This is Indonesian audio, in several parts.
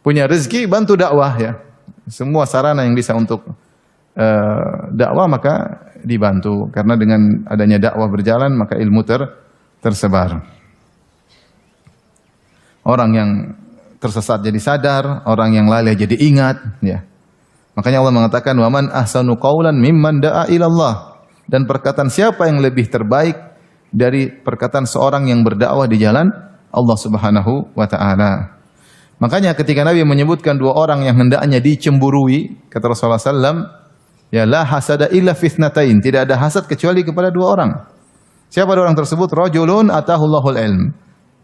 punya rezeki, bantu dakwah ya. Semua sarana yang bisa untuk dakwah maka dibantu, karena dengan adanya dakwah berjalan maka ilmu tersebar. Orang yang tersesat jadi sadar, orang yang lalai jadi ingat ya. Makanya Allah mengatakan waman ahsanu qaulan mimman da'a ilallah, dan perkataan siapa yang lebih terbaik dari perkataan seorang yang berdakwah di jalan Allah Subhanahu wa taala. Makanya ketika Nabi menyebutkan dua orang yang hendaknya dicemburui, kata Rasulullah SAW, ya la hasada illa fitnatain, tidak ada hasad kecuali kepada dua orang. Siapa dua orang tersebut? Rajulun atahullahul ilm.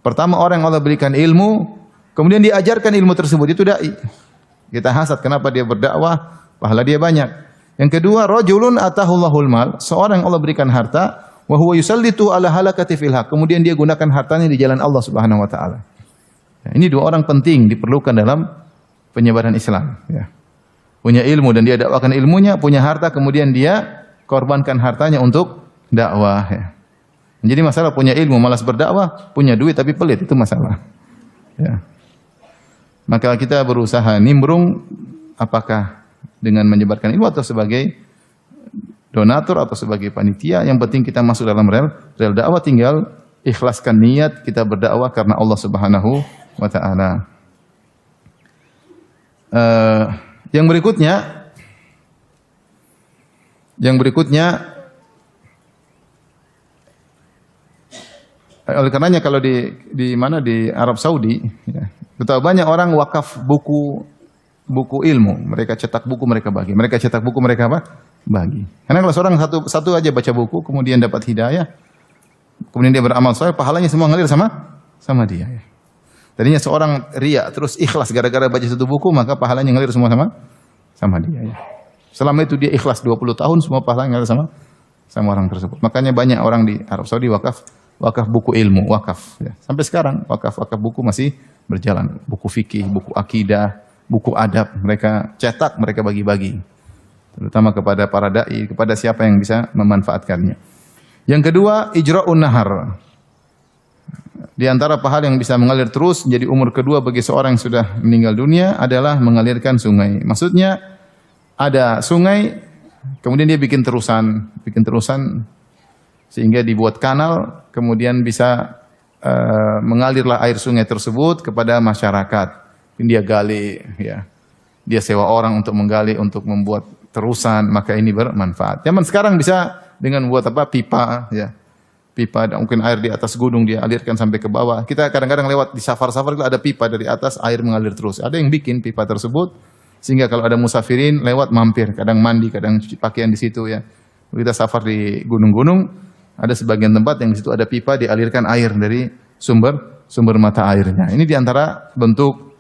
Pertama, orang yang Allah berikan ilmu, kemudian diajarkan ilmu tersebut, itu dai. Kita hasad kenapa dia berdakwah, pahala dia banyak. Yang kedua, rajulun atahullahul mal, seorang yang Allah berikan harta, wa huwa yusallitu ala halakati fil haq, kemudian dia gunakan hartanya di jalan Allah Subhanahu wa taala. Ini dua orang penting diperlukan dalam penyebaran Islam. Ya. Punya ilmu dan dia dakwakan ilmunya, punya harta kemudian dia korbankan hartanya untuk dakwah. Ya. Jadi masalah punya ilmu malas berdakwah, punya duit tapi pelit, itu masalah. Ya. Maka kita berusaha nimbrung, apakah dengan menyebarkan ilmu atau sebagai donatur atau sebagai panitia, yang penting kita masuk dalam rel dakwah, tinggal ikhlaskan niat kita berdakwah karena Allah Subhanahu wa ta'ala. Yang berikutnya oleh karenanya kalau di mana di Arab Saudi ya, betapa banyak orang wakaf buku ilmu, mereka cetak buku mereka bagi, mereka cetak buku mereka apa? Bagi. Karena kalau seorang satu aja baca buku kemudian dapat hidayah, kemudian dia beramal saleh, pahalanya semua ngalir sama dia ya. Tadinya seorang riya terus ikhlas gara-gara baca satu buku, maka pahalanya ngalir semua sama dia ya. Selama itu dia ikhlas 20 tahun, semua pahalanya ngalir sama orang tersebut. Makanya banyak orang di Arab Saudi wakaf buku ilmu, wakaf ya. Sampai sekarang wakaf buku masih berjalan. Buku fikih, buku akidah, buku adab mereka cetak, mereka bagi-bagi. Terutama kepada para dai, kepada siapa yang bisa memanfaatkannya. Yang kedua, ijra'un nahar. Di antara pahala yang bisa mengalir terus menjadi umur kedua bagi seorang yang sudah meninggal dunia adalah mengalirkan sungai. Maksudnya ada sungai, kemudian dia bikin terusan sehingga dibuat kanal, kemudian bisa mengalirlah air sungai tersebut kepada masyarakat. Dia gali, ya, dia sewa orang untuk menggali, untuk membuat terusan, maka ini bermanfaat. Zaman sekarang bisa dengan buat apa? Pipa, ya. Pipa, mungkin air di atas gunung dia alirkan sampai ke bawah. Kita kadang-kadang lewat di safar-safar itu ada pipa dari atas, air mengalir terus. Ada yang bikin pipa tersebut sehingga kalau ada musafirin lewat mampir, kadang mandi, kadang cuci pakaian di situ ya. Kita safar di gunung-gunung, ada sebagian tempat yang di situ ada pipa dialirkan air dari sumber mata airnya. Ini diantara bentuk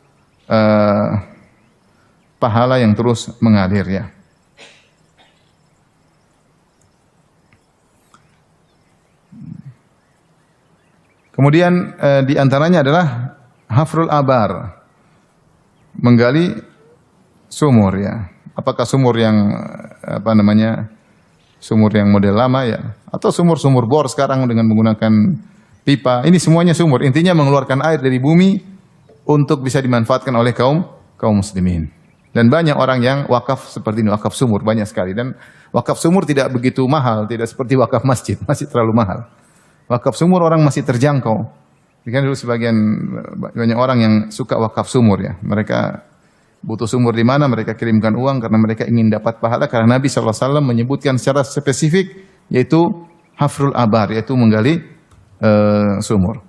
pahala yang terus mengalir ya. Kemudian di antaranya adalah hafrul abar, menggali sumur ya. Apakah sumur yang sumur yang model lama ya, atau sumur bor sekarang dengan menggunakan pipa. Ini semuanya sumur. Intinya mengeluarkan air dari bumi untuk bisa dimanfaatkan oleh kaum muslimin. Dan banyak orang yang wakaf seperti ini, wakaf sumur banyak sekali. Dan wakaf sumur tidak begitu mahal, tidak seperti wakaf masjid, masih terlalu mahal. Wakaf sumur orang masih terjangkau. Kan dulu sebagian banyak orang yang suka wakaf sumur ya. Mereka butuh sumur di mana, mereka kirimkan uang karena mereka ingin dapat pahala. Karena Nabi SAW menyebutkan secara spesifik yaitu hafrul abar, yaitu menggali sumur.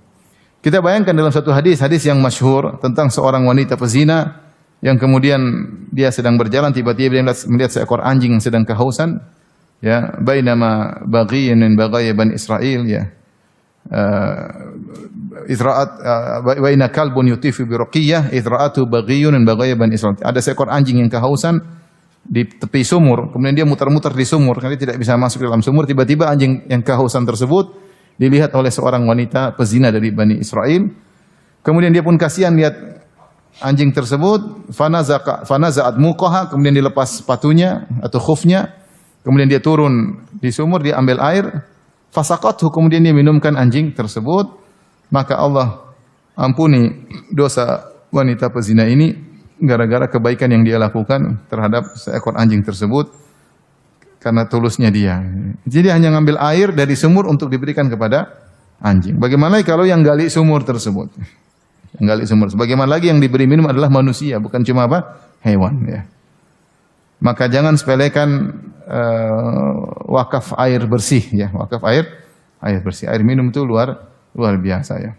Kita bayangkan dalam satu hadis yang masyhur tentang seorang wanita pezina yang kemudian dia sedang berjalan, tiba-tiba dia melihat seekor anjing yang sedang kehausan. Ya, bainama baghiyan min baghaya Bani Israil ya. Idra'at wa inna kalbun yutifu bi raqiyah idra'atu baghiyun min baghaya Bani Israil. Ada seekor anjing yang kehausan di tepi sumur, kemudian dia muter-muter di sumur karena dia tidak bisa masuk ke dalam sumur. Tiba-tiba anjing yang kehausan tersebut dilihat oleh seorang wanita pezina dari Bani Israil. Kemudian dia pun kasihan lihat anjing tersebut, fanaza'at muqaha, kemudian dilepas sepatunya atau khufnya. Kemudian dia turun di sumur, dia ambil air, fasaqathu, kemudian dia minumkan anjing tersebut. Maka Allah ampuni dosa wanita pezina ini gara-gara kebaikan yang dia lakukan terhadap seekor anjing tersebut karena tulusnya dia. Jadi hanya ngambil air dari sumur untuk diberikan kepada anjing. Bagaimana kalau yang gali sumur tersebut? Yang gali sumur. Bagaimana lagi yang diberi minum adalah manusia, bukan cuma apa? Hewan, ya. Maka jangan sepelekan wakaf air bersih, ya. Wakaf air bersih. Air minum itu luar biasa, ya.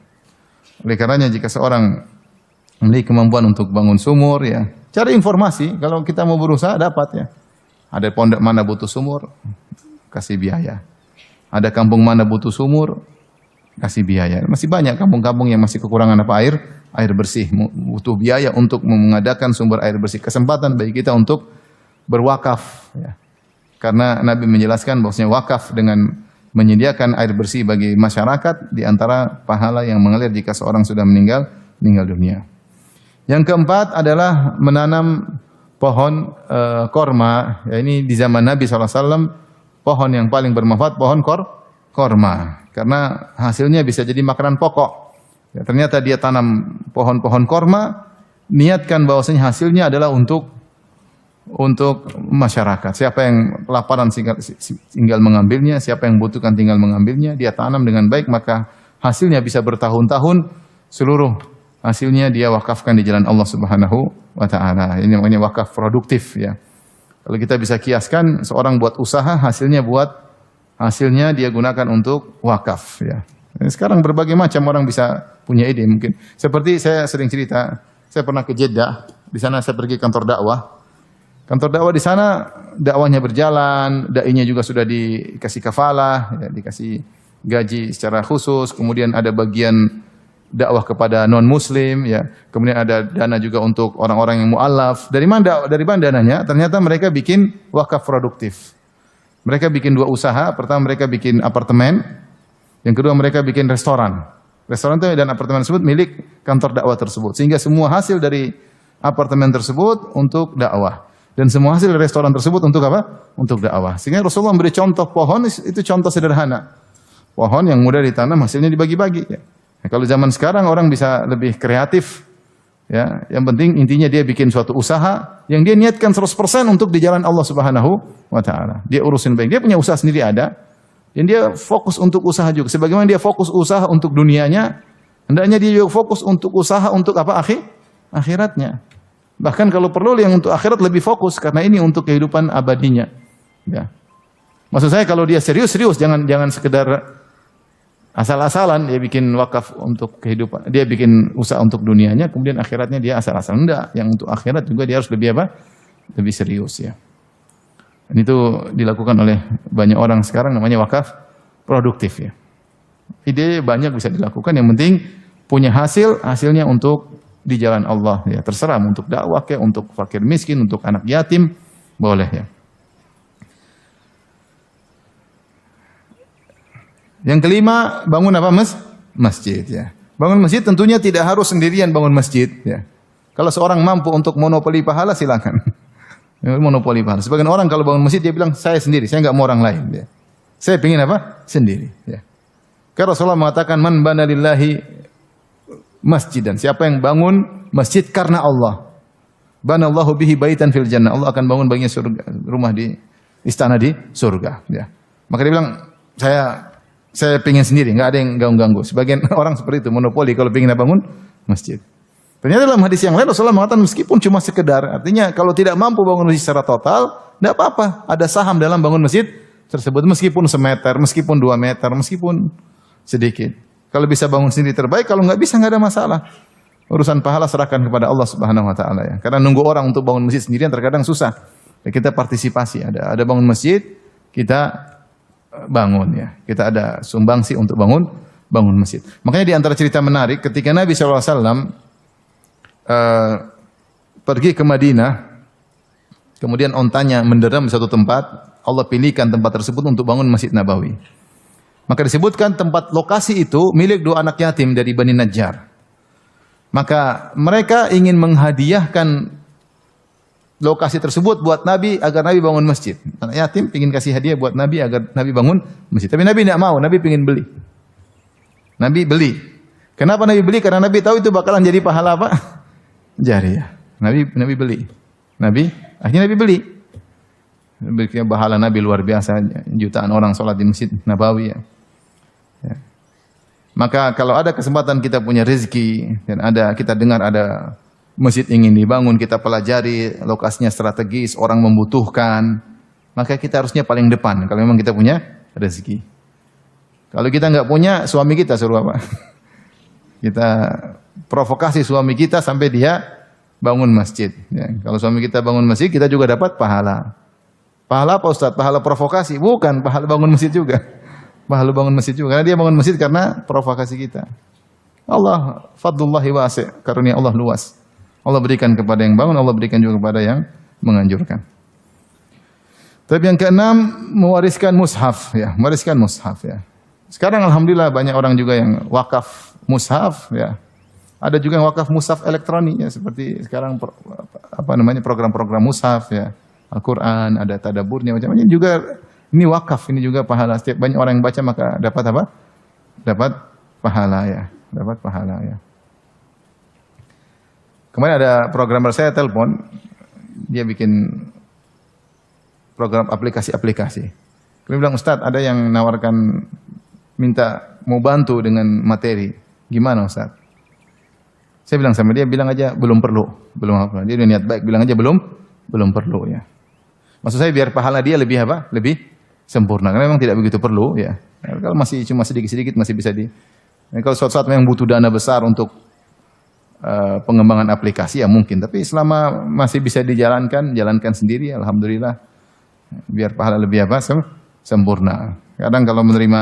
Oleh karenanya jika seorang memiliki kemampuan untuk bangun sumur, ya, cari informasi. Kalau kita mau berusaha dapat, ya. Ada pondok mana butuh sumur, kasih biaya. Ada kampung mana butuh sumur, kasih biaya. Masih banyak kampung-kampung yang masih kekurangan apa air bersih, butuh biaya untuk mengadakan sumber air bersih. Kesempatan bagi kita untuk berwakaf, ya. Karena Nabi menjelaskan bahwasanya wakaf dengan menyediakan air bersih bagi masyarakat di antara pahala yang mengalir jika seorang sudah meninggal dunia. Yang keempat adalah menanam pohon korma. Ya, ini di zaman Nabi SAW pohon yang paling bermanfaat pohon korma karena hasilnya bisa jadi makanan pokok. Ya, ternyata dia tanam pohon-pohon korma, niatkan bahwasanya hasilnya adalah untuk masyarakat. Siapa yang kelaparan tinggal mengambilnya, siapa yang butuhkan tinggal mengambilnya, dia tanam dengan baik maka hasilnya bisa bertahun-tahun, seluruh hasilnya dia wakafkan di jalan Allah Subhanahu wa taala. Ini namanya wakaf produktif, ya. Kalau kita bisa kiaskan seorang buat usaha, hasilnya dia gunakan untuk wakaf, ya. Sekarang berbagai macam orang bisa punya ide mungkin. Seperti saya sering cerita, saya pernah ke Jeddah, di sana saya pergi kantor dakwah. Kantor dakwah di sana dakwahnya berjalan, dai-nya juga sudah dikasih kafalah, ya, dikasih gaji secara khusus, kemudian ada bagian dakwah kepada non muslim, ya. Kemudian ada dana juga untuk orang-orang yang mualaf. Dari mana dananya? Ternyata mereka bikin wakaf produktif. Mereka bikin dua usaha. Pertama mereka bikin apartemen, yang kedua mereka bikin restoran. Restoran itu dan apartemen tersebut milik kantor dakwah tersebut. Sehingga semua hasil dari apartemen tersebut untuk dakwah dan semua hasil dari restoran tersebut untuk apa? Untuk dakwah. Sehingga Rasulullah memberi contoh pohon itu contoh sederhana. Pohon yang mudah ditanam hasilnya dibagi-bagi, ya. Nah, kalau zaman sekarang orang bisa lebih kreatif, ya. Yang penting intinya dia bikin suatu usaha yang dia niatkan 100% untuk di jalan Allah Subhanahu wa taala. Dia urusin baik. Dia punya usaha sendiri ada, dan dia fokus untuk usaha juga. Sebagaimana dia fokus usaha untuk dunianya, hendaknya dia juga fokus untuk usaha untuk apa? Akhiratnya. Bahkan kalau perlu yang untuk akhirat lebih fokus karena ini untuk kehidupan abadinya. Ya. Maksud saya kalau dia serius, jangan sekedar asal-asalan dia bikin wakaf untuk kehidupan, dia bikin usaha untuk dunianya, kemudian akhiratnya dia asal-asalan. Enggak, yang untuk akhirat juga dia harus lebih apa? Lebih serius, ya. Dan itu dilakukan oleh banyak orang sekarang namanya wakaf produktif, ya. Ide banyak bisa dilakukan, yang penting punya hasilnya untuk di jalan Allah, ya. Terserah untuk dakwah kayak untuk fakir miskin, untuk anak yatim, boleh, ya. Yang kelima, bangun apa? Masjid, ya. Bangun masjid tentunya tidak harus sendirian bangun masjid, ya. Kalau seorang mampu untuk monopoli pahala silakan. Monopoli pahala. Sebagian orang kalau bangun masjid dia bilang saya sendiri, saya enggak mau orang lain, ya. Saya ingin apa? Sendiri, ya. Karena Rasulullah mengatakan man bana lillahi masjidan. Siapa yang bangun masjid karena Allah, banallahu bihi baitan fil jannah. Allah akan bangun baginya surga, rumah di istana di surga, ya. Maka dia bilang saya pengen sendiri, nggak ada yang ganggu-ganggu. Sebagian orang seperti itu, monopoli kalau pengen bangun masjid. Ternyata dalam hadis yang lain Rasulullah mengatakan meskipun cuma sekedar, artinya kalau tidak mampu bangun masjid secara total, tidak apa-apa, ada saham dalam bangun masjid tersebut, meskipun semeter, meskipun 2 meter, meskipun sedikit. Kalau bisa bangun sendiri terbaik, kalau nggak bisa nggak ada masalah. Urusan pahala serahkan kepada Allah Subhanahu wa taala, ya. Karena nunggu orang untuk bangun masjid sendirian terkadang susah. Ya, kita partisipasi, ada bangun masjid, kita bangun, ya. Kita ada sumbangsi untuk bangun masjid. Makanya di antara cerita menarik ketika Nabi SAW pergi ke Madinah, kemudian ontanya menderam di satu tempat, Allah pilihkan tempat tersebut untuk bangun Masjid Nabawi. Maka disebutkan tempat lokasi itu milik 2 anak yatim dari Bani Najjar. Maka mereka ingin menghadiahkan lokasi tersebut buat Nabi agar Nabi bangun masjid. Anak yatim ingin kasih hadiah buat Nabi agar Nabi bangun masjid. Tapi Nabi tidak mau, Nabi ingin beli. Nabi beli. Kenapa Nabi beli? Karena Nabi tahu itu bakalan jadi pahala apa? Jariyah. Nabi beli. Akhirnya Nabi beli. Berikan pahala Nabi luar biasa, jutaan orang sholat di Masjid Nabawi ya. Ya. Maka kalau ada kesempatan kita punya rezeki dan kita dengar ada masjid ingin dibangun, kita pelajari lokasinya strategis, orang membutuhkan, maka kita harusnya paling depan kalau memang kita punya rezeki. Kalau kita nggak punya, suami kita suruh apa? Kita provokasi suami kita sampai dia bangun masjid. Ya. Kalau suami kita bangun masjid, kita juga dapat pahala. Pahala apa Ustaz? Pahala provokasi? Bukan, pahala bangun masjid juga. Pahala bangun masjid juga. Karena dia bangun masjid karena provokasi kita. Allah, fadlullahi wasi', karunia Allah luas. Allah berikan kepada yang bangun, Allah berikan juga kepada yang menganjurkan. Tapi yang keenam, mewariskan mushaf. Ya, mewariskan mushaf. Ya. Sekarang alhamdulillah banyak orang juga yang wakaf mushaf. Ya. Ada juga yang wakaf mushaf elektronik. Ya, seperti sekarang program-program mushaf. Ya. Al-Quran, ada tadaburnya, macam-macam juga. Ini wakaf, ini juga pahala. Setiap banyak orang yang baca maka dapat apa? Dapat pahala ya. Dapat pahala ya. Kemarin ada programmer saya telepon, dia bikin program aplikasi-aplikasi. Dia bilang, Ustaz, ada yang nawarkan minta mau bantu dengan materi. Gimana Ustaz? Saya bilang sama dia, bilang aja belum perlu. Belum apa. Dia udah niat baik, bilang aja belum perlu ya. Maksud saya biar pahala dia lebih apa? Lebih sempurna. Karena memang tidak begitu perlu ya. Kalau masih cuma sedikit-sedikit masih bisa kalau suatu saat memang butuh dana besar untuk pengembangan aplikasi ya mungkin. Tapi selama masih bisa dijalankan, jalankan sendiri, alhamdulillah. Biar pahala lebih apa? Sempurna. Kadang kalau menerima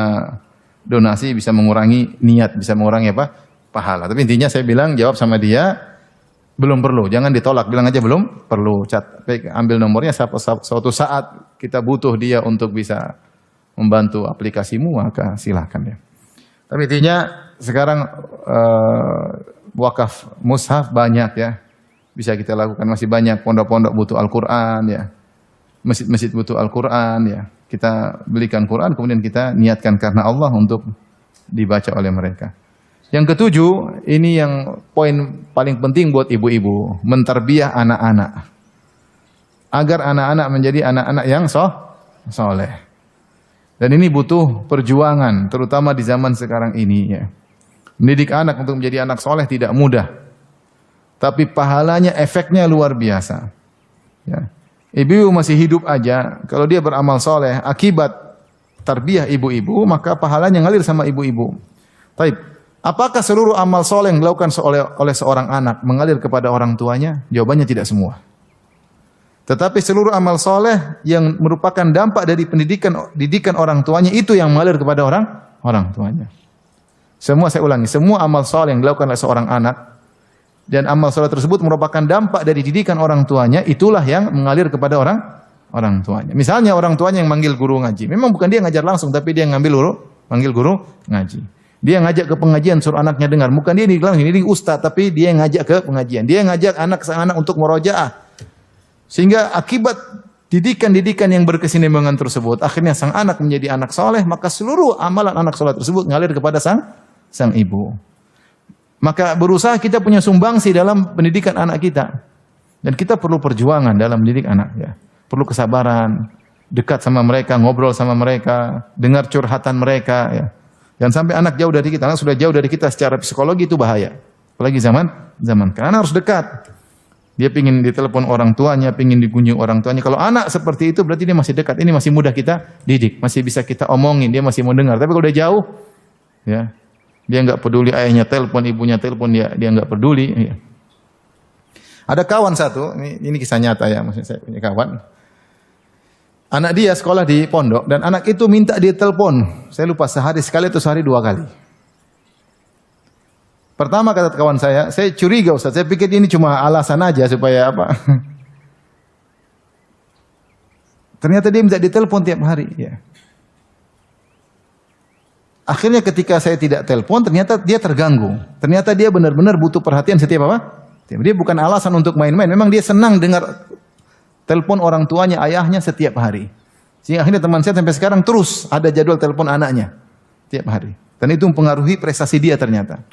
donasi bisa mengurangi niat, bisa mengurangi apa? Pahala. Tapi intinya saya bilang jawab sama dia. Belum perlu, jangan ditolak, bilang aja belum perlu. Ambil nomornya, suatu saat kita butuh dia untuk bisa membantu aplikasimu, maka silakan ya. Tapi intinya sekarang wakaf mushaf banyak ya, bisa kita lakukan, masih banyak pondok-pondok butuh Al-Quran ya, masjid-masjid butuh Al-Quran ya. Kita belikan Quran, kemudian kita niatkan karena Allah untuk dibaca oleh mereka. Yang ketujuh, ini yang poin paling penting buat ibu-ibu, mentarbiyah anak-anak. Agar anak-anak menjadi anak-anak yang soleh. Dan ini butuh perjuangan, terutama di zaman sekarang ini. Ya. Mendidik anak untuk menjadi anak soleh tidak mudah. Tapi pahalanya, efeknya luar biasa. Ya. Ibu masih hidup aja, kalau dia beramal soleh, akibat tarbiyah ibu-ibu, maka pahalanya ngalir sama ibu-ibu. Taib. Apakah seluruh amal soleh yang dilakukan oleh seorang anak mengalir kepada orang tuanya? Jawabannya tidak semua. Tetapi seluruh amal soleh yang merupakan dampak dari didikan orang tuanya itu yang mengalir kepada orang tuanya. Semua saya ulangi, semua amal soleh yang dilakukan oleh seorang anak dan amal soleh tersebut merupakan dampak dari didikan orang tuanya, itulah yang mengalir kepada orang tuanya. Misalnya orang tuanya yang manggil guru ngaji, memang bukan dia ngajar langsung, tapi dia manggil guru ngaji. Dia ngajak ke pengajian, suruh anaknya dengar. Bukan dia bilang ini ustaz, tapi dia yang ngajak ke pengajian. Dia ngajak anak untuk murojaah. Sehingga akibat didikan-didikan yang berkesinambungan tersebut, akhirnya sang anak menjadi anak soleh, maka seluruh amalan anak soleh tersebut ngalir kepada sang ibu. Maka berusaha kita punya sumbangsi dalam pendidikan anak kita. Dan kita perlu perjuangan dalam mendidik anak. Ya. Perlu kesabaran, dekat sama mereka, ngobrol sama mereka, dengar curhatan mereka. Ya. Jangan sampai anak jauh dari kita. Anak sudah jauh dari kita secara psikologi itu bahaya. Apalagi zaman. Karena harus dekat. Dia pingin ditelepon orang tuanya, pingin dikunjungi orang tuanya. Kalau anak seperti itu berarti dia masih dekat. Ini masih mudah kita didik, masih bisa kita omongin, dia masih mau dengar. Tapi kalau udah jauh, ya dia nggak peduli ayahnya telepon, ibunya telepon, dia nggak peduli. Ya. Ada kawan satu, ini kisah nyata ya, maksudnya saya punya kawan. Anak dia sekolah di pondok dan anak itu minta dia telepon. Saya lupa sehari sekali atau sehari 2 kali. Pertama kata kawan saya curiga Ustaz. Saya pikir ini cuma alasan aja supaya apa. Ternyata dia minta ditelepon tiap hari. Ya. Akhirnya ketika saya tidak telepon, ternyata dia terganggu. Ternyata dia benar-benar butuh perhatian setiap apa? Dia bukan alasan untuk main-main. Memang dia senang dengar telepon orang tuanya, ayahnya setiap hari. Sehingga akhirnya teman saya sampai sekarang terus ada jadwal telepon anaknya tiap hari. Dan itu mempengaruhi prestasi dia ternyata.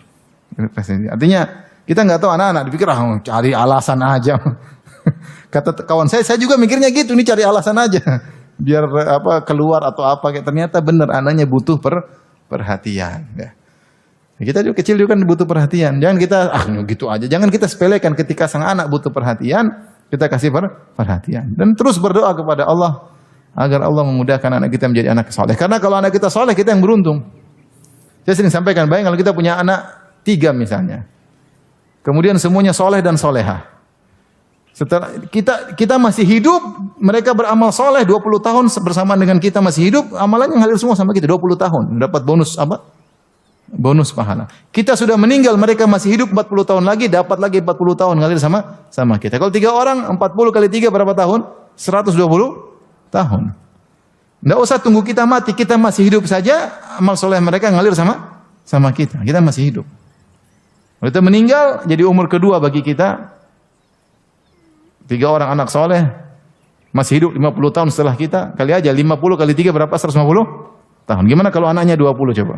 Artinya Kita nggak tahu anak-anak dipikir cari alasan aja. Kata kawan saya juga mikirnya gitu, nih cari alasan aja. Biar keluar atau apa, kayak ternyata benar anaknya butuh perhatian ya. Kita juga kecil juga kan butuh perhatian. Jangan kita gitu aja. Jangan kita sepelekan ketika sang anak butuh perhatian, kita kasih perhatian dan terus berdoa kepada Allah agar Allah memudahkan anak kita menjadi anak soleh. Karena kalau anak kita soleh, kita yang beruntung. Saya sering sampaikan, bayang kalau kita punya anak 3 misalnya, kemudian semuanya soleh dan soleha. Setelah kita masih hidup, mereka beramal soleh 20 tahun bersamaan dengan kita masih hidup, amalannya ngalir semua sama kita 20 tahun, dapat bonus apa? Bonus pahala. Kita sudah meninggal, mereka masih hidup 40 tahun lagi, dapat lagi 40 tahun ngalir sama kita. Kalau 3 orang, 40 kali 3 berapa tahun? 120 tahun. Tidak usah tunggu kita mati, kita masih hidup saja, amal soleh mereka ngalir sama kita. Kita masih hidup. Kalau kita meninggal, jadi umur kedua bagi kita. 3 orang anak soleh masih hidup 50 tahun setelah kita, kali aja 50 kali 3 berapa? 150 tahun. Gimana kalau anaknya 20 coba?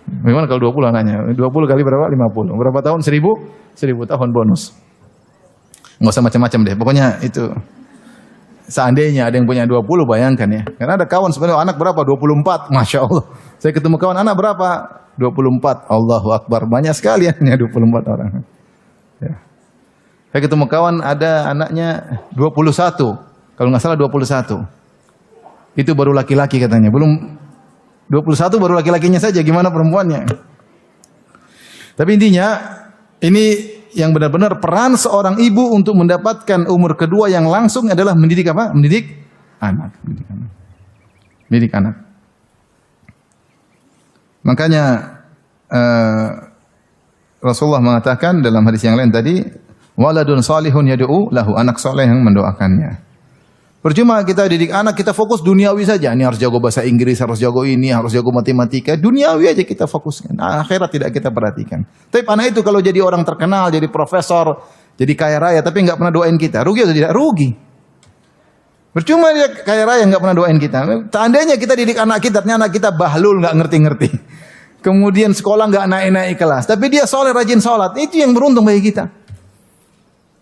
Gimana kalau 20 anaknya? 20 kali berapa? 50. Berapa tahun? 1000 tahun bonus. Nggak usah macam-macam deh. Pokoknya itu. Seandainya ada yang punya 20, bayangkan ya. Karena ada kawan sebenarnya anak berapa? 24. Masya Allah. Saya ketemu kawan anak berapa? 24. Allahu Akbar. Banyak sekali ya 24 orang. Ya. Saya ketemu kawan ada anaknya 21. Kalau nggak salah 21. Itu baru laki-laki katanya. Belum 21 baru laki-lakinya saja. Gimana perempuannya? Tapi intinya ini yang benar-benar peran seorang ibu untuk mendapatkan umur kedua yang langsung adalah mendidik apa? Mendidik anak. Mendidik anak. Makanya Rasulullah mengatakan dalam hadis yang lain tadi, waladun salihun yad'u lahu, anak soleh yang mendoakannya. Percuma kita didik anak, kita fokus duniawi saja. Ini harus jago bahasa Inggris, harus jago ini, harus jago matematika. Duniawi aja kita fokuskan. Akhirat tidak kita perhatikan. Tapi anak itu kalau jadi orang terkenal, jadi profesor, jadi kaya raya, tapi nggak pernah doain kita, rugi atau tidak? Rugi. Percuma dia kaya raya nggak pernah doain kita. Seandainya kita didik anak kita, ternyata anak kita bahlul, nggak ngerti-ngerti. Kemudian sekolah nggak naik-naik kelas, tapi dia soleh, rajin sholat. Itu yang beruntung bagi kita.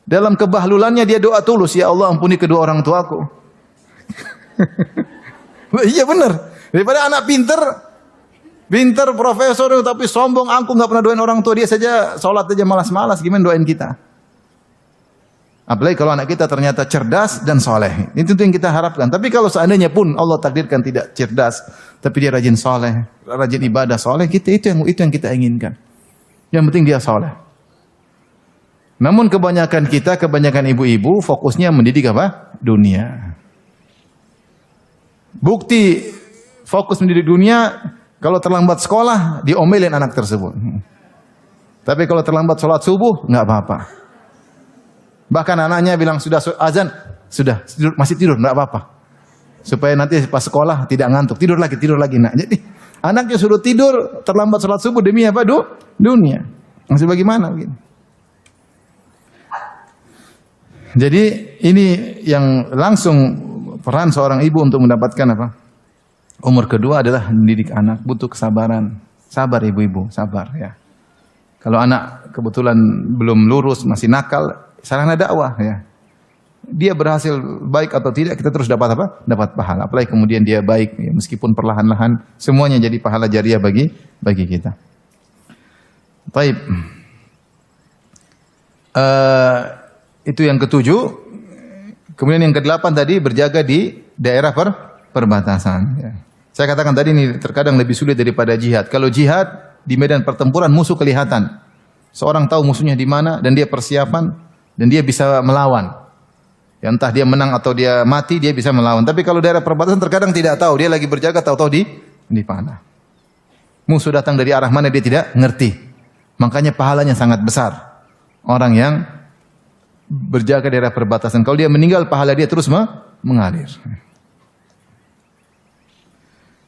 Dalam kebahlulannya dia doa tulus, ya Allah ampuni kedua orang tuaku. Iya benar. Daripada anak pinter profesor tapi sombong, angkuh nggak pernah doain orang tua, dia saja sholat aja malas-malas, gimana doain kita? Apalagi kalau anak kita ternyata cerdas dan soleh, itu yang kita harapkan. Tapi kalau seandainya pun Allah takdirkan tidak cerdas, tapi dia rajin soleh, rajin ibadah soleh, itu yang kita inginkan. Yang penting dia soleh. Namun kebanyakan ibu-ibu fokusnya mendidik apa? Dunia. Bukti fokus mendidik dunia, kalau terlambat sekolah diomelin anak tersebut. Tapi kalau terlambat sholat subuh nggak apa-apa. Bahkan anaknya bilang sudah azan, sudah masih tidur nggak apa-apa. Supaya nanti pas sekolah tidak ngantuk, tidur lagi. Nah, jadi anaknya suruh tidur, terlambat sholat subuh demi apa? Dunia. Masih bagaimana begini? Jadi ini yang langsung peran seorang ibu untuk mendapatkan apa? Umur kedua adalah mendidik anak, butuh kesabaran. Sabar ibu-ibu, sabar ya. Kalau anak kebetulan belum lurus, masih nakal, sarana dakwah ya. Dia berhasil baik atau tidak, kita terus dapat apa? Dapat pahala. Apalagi kemudian dia baik ya, meskipun perlahan-lahan, semuanya jadi pahala jariah bagi kita. Baik. Itu yang ketujuh. Kemudian yang kedelapan tadi berjaga di daerah perbatasan. Ya. Saya katakan tadi ini terkadang lebih sulit daripada jihad. Kalau jihad di medan pertempuran musuh kelihatan. Seorang tahu musuhnya di mana dan dia persiapan dan dia bisa melawan. Ya, entah dia menang atau dia mati, dia bisa melawan. Tapi kalau daerah perbatasan terkadang tidak tahu. Dia lagi berjaga, tahu-tahu di panah. Musuh datang dari arah mana dia tidak ngerti. Makanya pahalanya sangat besar. Orang yang berjaga daerah perbatasan. Kalau dia meninggal, pahala dia terus mengalir.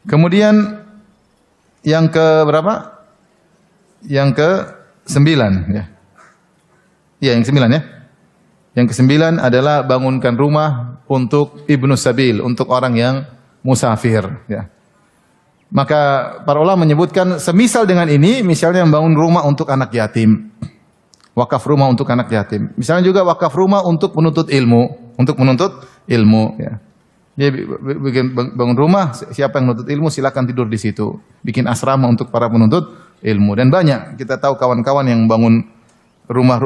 Kemudian yang ke berapa? Yang ke 9 ya. Ya, yang 9 ya. Yang ke-9 adalah bangunkan rumah untuk ibnu sabil, untuk orang yang musafir ya. Maka para ulama menyebutkan semisal dengan ini, misalnya membangun rumah untuk anak yatim. Wakaf rumah untuk anak yatim. Misalnya juga wakaf rumah untuk menuntut ilmu, ya. Dia bikin bangun rumah, siapa yang menuntut ilmu silakan tidur di situ. Bikin asrama untuk para penuntut ilmu, dan banyak kita tahu kawan-kawan yang bangun rumah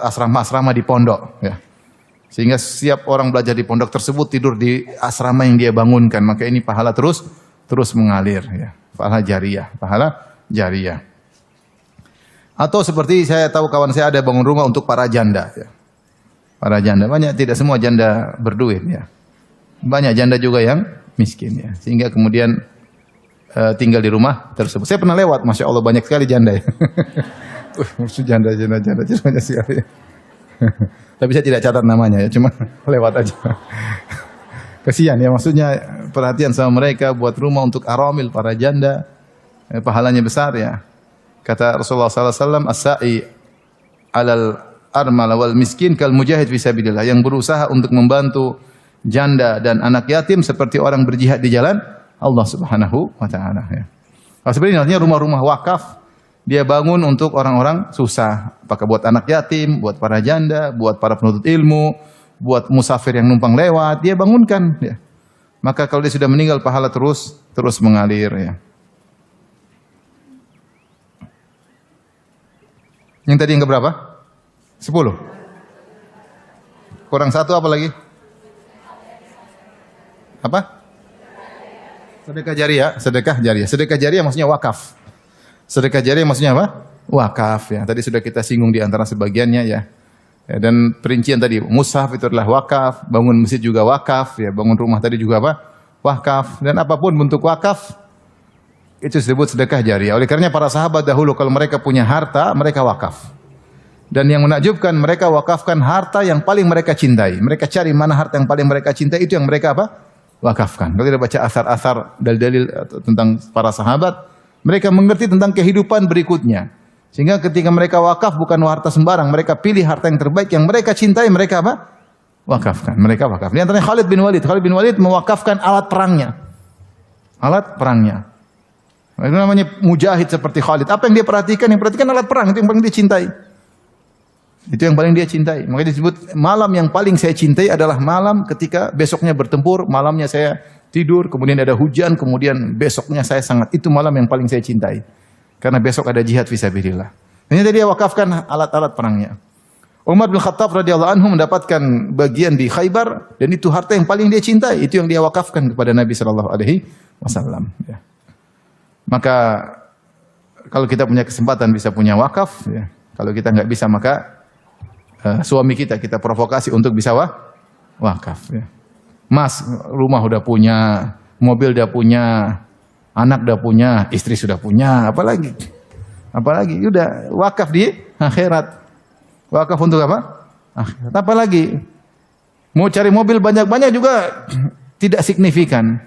asrama-asrama di pondok, ya. Sehingga setiap orang belajar di pondok tersebut tidur di asrama yang dia bangunkan, maka ini pahala terus mengalir, ya. Pahala jariyah. Atau seperti saya tahu kawan saya ada bangun rumah untuk para janda, ya. Para janda, banyak, tidak semua janda berduit, ya. Banyak janda juga yang miskin, ya. Sehingga kemudian tinggal di rumah tersebut. Saya pernah lewat, masya Allah banyak sekali janda, ya. janda banyak sekali. Tapi saya tidak catat namanya, ya, cuma lewat aja. Kasihan, ya, maksudnya perhatian sama mereka, buat rumah untuk aramil para janda, pahalanya besar, ya. Kata Rasulullah SAW, as-sa'i alal armal wal miskin kal mujahid fi sabilillah, yang berusaha untuk membantu janda dan anak yatim seperti orang berjihad di jalan Allah Subhanahu wa taala, ya. Nah, sebenarnya artinya rumah-rumah wakaf dia bangun untuk orang-orang susah, apakah buat anak yatim, buat para janda, buat para penuntut ilmu, buat musafir yang numpang lewat, dia bangunkan, ya. Maka kalau dia sudah meninggal pahala terus mengalir, ya. Yang tadi yang keberapa? 10. Kurang satu apa lagi? Apa? Sedekah jariah. Sedekah jariah maksudnya wakaf. Sedekah jariah maksudnya apa? Wakaf, ya. Tadi sudah kita singgung di antara sebagiannya, ya. Dan perincian tadi, mushaf itu adalah wakaf, bangun masjid juga wakaf, ya. Bangun rumah tadi juga apa? Wakaf. Dan apapun bentuk wakaf itu disebut sedekah jariah. Oleh karenanya para sahabat dahulu kalau mereka punya harta, mereka wakaf. Dan yang menakjubkan, mereka wakafkan harta yang paling mereka cintai. Mereka cari mana harta yang paling mereka cintai, itu yang mereka apa? Wakafkan. Kalau kita baca asar-asar dalil-dalil tentang para sahabat, mereka mengerti tentang kehidupan berikutnya. Sehingga ketika mereka wakaf bukan harta sembarang, mereka pilih harta yang terbaik yang mereka cintai, mereka apa? Wakafkan. Mereka wakaf. Di antaranya Khalid bin Walid mewakafkan alat perangnya. Itu namanya mujahid seperti Khalid. Apa yang dia perhatikan? Yang perhatikan alat perang, itu yang paling dia cintai. Makanya disebut malam yang paling saya cintai adalah malam ketika besoknya bertempur, malamnya saya tidur, kemudian ada hujan, kemudian besoknya saya itu malam yang paling saya cintai. Karena besok ada jihad fisabilillah. Ini tadi dia wakafkan alat-alat perangnya. Umar bin Khattab radhiyallahu anhu mendapatkan bagian di Khaybar, dan itu harta yang paling dia cintai, itu yang dia wakafkan kepada Nabi sallallahu alaihi wasallam, ya. Maka kalau kita punya kesempatan bisa punya wakaf, ya. Kalau kita nggak bisa, maka suami kita provokasi untuk bisa wakaf, ya. Mas, rumah udah punya, mobil udah punya, anak udah punya, istri sudah punya, apalagi udah wakaf di akhirat. Wakaf untuk apa? Akhirat. Apalagi mau cari mobil banyak-banyak juga tidak signifikan.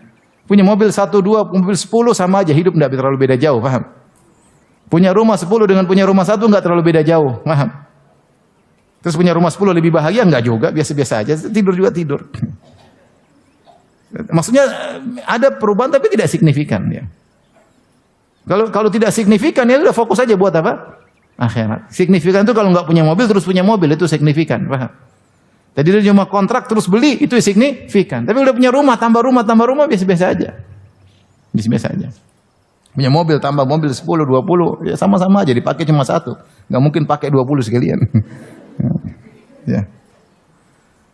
Punya mobil 1, 2, mobil 10 sama aja, hidup tidak terlalu beda jauh, paham? Punya rumah 10 dengan punya rumah 1 enggak terlalu beda jauh, paham? Terus punya rumah 10 lebih bahagia enggak juga, biasa-biasa aja, tidur juga tidur. Maksudnya ada perubahan tapi tidak signifikan, ya. Kalau tidak signifikan, ya udah fokus aja buat apa? Akhirat. Signifikan itu kalau enggak punya mobil terus punya mobil, itu signifikan, paham? Tadi dia cuma kontrak terus beli, itu signifikan. Tapi udah punya rumah, tambah rumah, biasa-biasa aja. Biasa-biasa aja. Punya mobil, tambah mobil 10, 20, ya sama-sama aja, dipakai cuma 1. Nggak mungkin pakai 20 sekalian. Ya.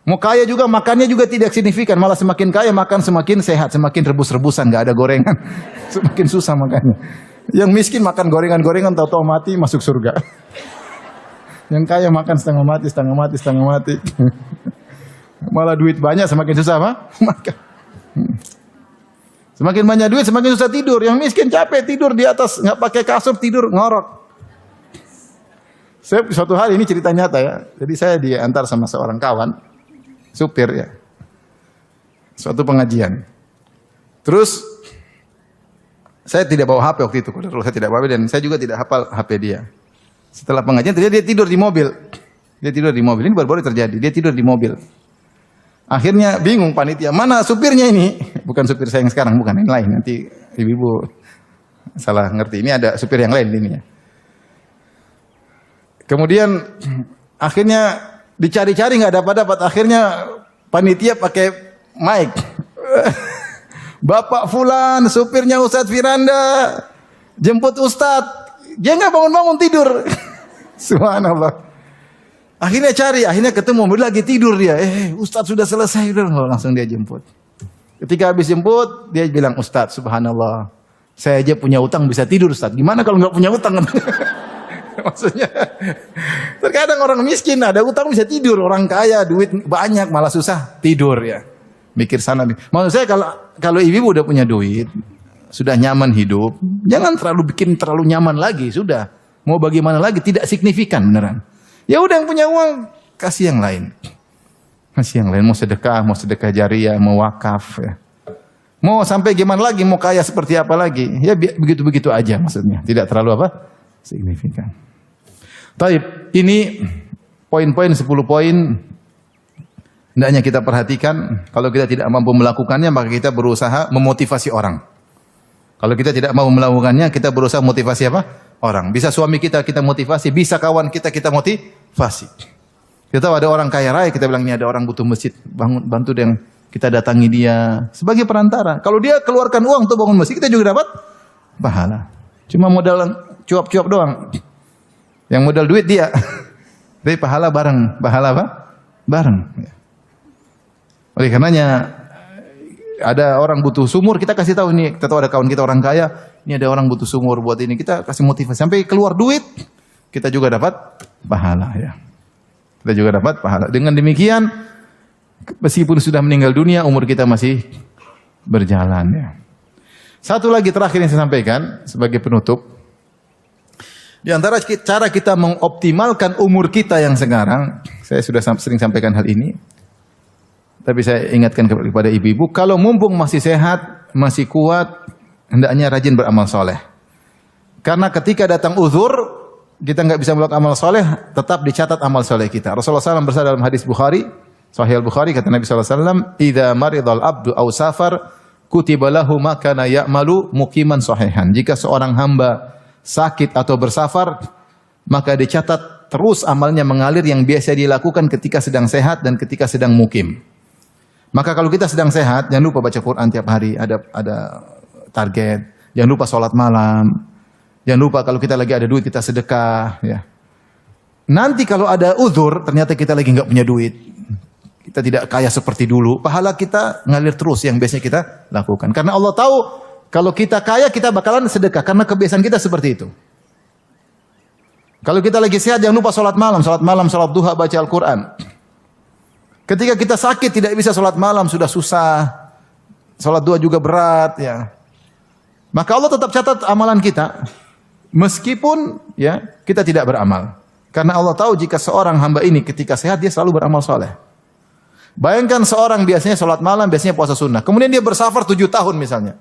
Mau kaya juga, makannya juga tidak signifikan. Malah semakin kaya, makan semakin sehat, semakin rebus-rebusan, nggak ada gorengan. Semakin susah makannya. Yang miskin makan gorengan-gorengan, tahu-tahu mati, masuk surga. Yang kaya makan setengah mati. Malah duit banyak semakin susah makan. Semakin banyak duit semakin susah tidur. Yang miskin capek tidur di atas, nggak pakai kasur, tidur ngorok. Saya suatu hari, ini cerita nyata, ya. Jadi saya diantar sama seorang kawan, supir, ya. Suatu pengajian. Terus saya tidak bawa HP waktu itu, saya tidak bawa, dan saya juga tidak hafal HP dia. Setelah pengajian, dia tidur di mobil. Ini baru-baru terjadi. Dia tidur di mobil. Akhirnya bingung panitia, mana supirnya ini? Bukan supir saya yang sekarang, bukan, yang lain. Nanti ibu-ibu salah ngerti. Ini ada supir yang lain ini ya. Kemudian akhirnya dicari-cari nggak dapat-dapat. Akhirnya panitia pakai mic. Bapak Fulan, supirnya Ustadz Firanda, jemput Ustadz. Dia nggak bangun-bangun tidur. Subhanallah. Akhirnya cari, akhirnya ketemu, lagi tidur dia. Ustadz sudah selesai. Langsung dia jemput. Ketika habis jemput, dia bilang, Ustadz, subhanallah. Saya aja punya utang bisa tidur Ustadz. Gimana kalau nggak punya utang? Maksudnya, terkadang orang miskin ada utang bisa tidur, orang kaya duit banyak malah susah tidur ya. Mikir sana nih. Maksud saya kalau ibu udah punya duit, sudah nyaman hidup, jangan bikin terlalu nyaman lagi. Sudah mau bagaimana lagi tidak signifikan beneran. Ya udah yang punya uang kasih yang lain, kasih yang lain. Mau sedekah jariah, mau wakaf ya. Mau sampai gimana lagi, mau kaya seperti apa lagi? Ya begitu-begitu aja maksudnya. Tidak terlalu apa? Signifikan. Taib, ini poin-poin 10 poin hendaknya kita perhatikan. Kalau kita tidak mampu melakukannya, maka kita berusaha memotivasi orang. Kalau kita tidak mau melakukannya, kita berusaha motivasi apa? Orang. Bisa suami kita motivasi, bisa kawan kita motivasi. Kita tahu ada orang kaya raya, kita bilang ini ada orang butuh masjid, bantu yang kita datangi dia sebagai perantara. Kalau dia keluarkan uang untuk bangun masjid, kita juga dapat pahala. Cuma modal cuap-cuap doang. Yang modal duit dia. Tapi pahala bareng. Pahala apa? Bareng. Oleh karenanya ada orang butuh sumur, kita kasih tahu ini. Kita tahu ada kawan kita orang kaya, ini ada orang butuh sumur buat ini. Kita kasih motivasi sampai keluar duit, kita juga dapat pahala ya. Kita juga dapat pahala. Dengan demikian, meskipun sudah meninggal dunia, umur kita masih berjalan ya. Satu lagi terakhir yang saya sampaikan sebagai penutup. Di antara cara kita mengoptimalkan umur kita yang sekarang, saya sudah sering sampaikan hal ini, tapi saya ingatkan kepada ibu-ibu, kalau mumpung masih sehat, masih kuat, hendaknya rajin beramal soleh. Karena ketika datang uzur, kita nggak bisa melakukan amal soleh, tetap dicatat amal soleh kita. Rasulullah SAW bersabda dalam hadis Bukhari, Sahih Al-Bukhari, kata Nabi SAW, "Idza maridal abdu aw safar, kutiba lahu ma kana ya'malu muqiman sahihan." Jika seorang hamba sakit atau bersafar, maka dicatat terus amalnya mengalir yang biasa dilakukan ketika sedang sehat dan ketika sedang mukim. Maka kalau kita sedang sehat, jangan lupa baca Quran tiap hari, ada target. Jangan lupa sholat malam. Jangan lupa kalau kita lagi ada duit kita sedekah. Ya. Nanti kalau ada uzur, ternyata kita lagi nggak punya duit, kita tidak kaya seperti dulu, pahala kita ngalir terus yang biasanya kita lakukan. Karena Allah tahu kalau kita kaya, kita bakalan sedekah. Karena kebiasaan kita seperti itu. Kalau kita lagi sehat, jangan lupa sholat malam, sholat duha, baca Al-Quran. Ketika kita sakit, tidak bisa sholat malam, sudah susah. Sholat duha juga berat. Ya. Maka Allah tetap catat amalan kita. Meskipun ya kita tidak beramal. Karena Allah tahu jika seorang hamba ini ketika sehat, dia selalu beramal soleh. Bayangkan seorang biasanya sholat malam, biasanya puasa sunnah. Kemudian dia bersafar 7 tahun misalnya.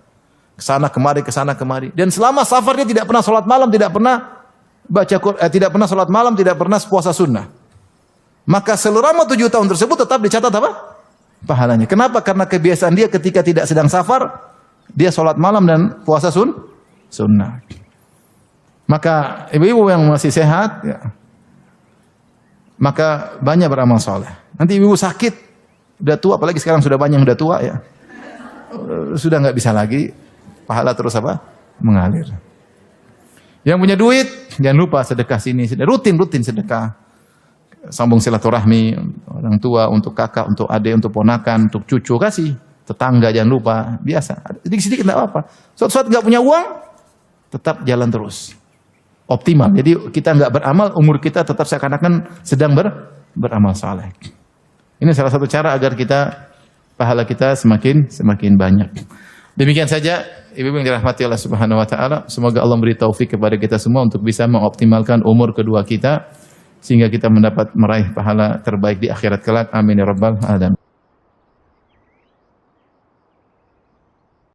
Kesana kemari. Dan selama safar dia tidak pernah sholat malam, tidak pernah baca Quran, tidak pernah sholat malam, tidak pernah puasa sunnah. Maka selama 7 tahun tersebut tetap dicatat apa? Pahalanya. Kenapa? Karena kebiasaan dia ketika tidak sedang safar, dia sholat malam dan puasa sunnah. Maka ibu-ibu yang masih sehat, ya, maka banyak beramal soleh. Nanti ibu sakit, udah tua, apalagi sekarang sudah banyak yang udah tua ya, sudah nggak bisa lagi. Pahala terus apa? Mengalir. Yang punya duit, jangan lupa sedekah sini. Rutin sedekah. Sambung silaturahmi, orang tua, untuk kakak, untuk adik, untuk ponakan, untuk cucu, kasih. Tetangga jangan lupa, biasa. Sedikit-sedikit tidak apa-apa. Suatu-suatu nggak punya uang, tetap jalan terus. Optimal. Jadi kita nggak beramal, umur kita tetap seakan-akan sedang beramal saleh. Ini salah satu cara agar pahala kita semakin banyak. Demikian saja, ibu-ibu yang dirahmati Allah Subhanahu wa taala, semoga Allah beri taufik kepada kita semua untuk bisa mengoptimalkan umur kedua kita sehingga kita meraih pahala terbaik di akhirat kelak. Amin ya rabbal alamin.